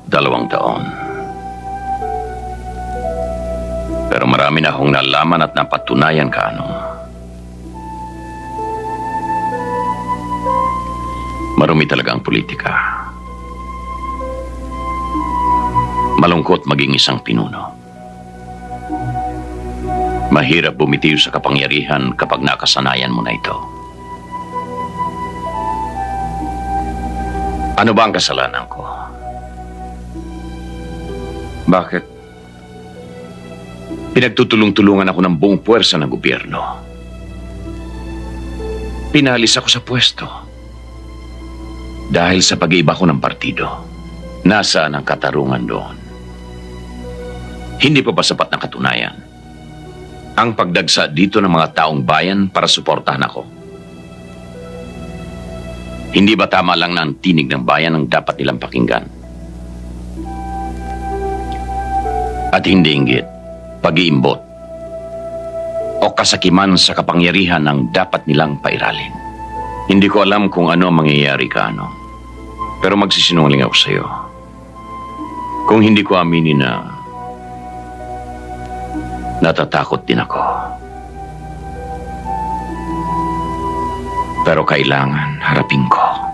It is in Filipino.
2 taon. Pero marami na akong nalaman at napatunayan ka, ano. Marumi talaga ang politika. Malungkot maging isang pinuno. Mahirap bumitiw sa kapangyarihan kapag nakasanayan mo na ito. Ano ba ang kasalanan ko? Bakit? Pinagtutulong-tulungan ako ng buong puwersa ng gobyerno. Pinalis ako sa pwesto. Dahil sa pag-iiba ko ng partido. Nasaan ang katarungan doon? Hindi pa ba sapat na katunayan? Ang pagdagsa dito ng mga taong bayan para suportahan ako. Hindi ba tama lang na ang tinig ng bayan ang dapat nilang pakinggan? At hindi inggit, pag-iimbot, o kasakiman sa kapangyarihan ang dapat nilang pairalin. Hindi ko alam kung ano ang mangyayari ka, ano. Pero magsisinungaling ako sa iyo. Kung hindi ko aminin na natatakot din ako. Pero kailangan harapin ko.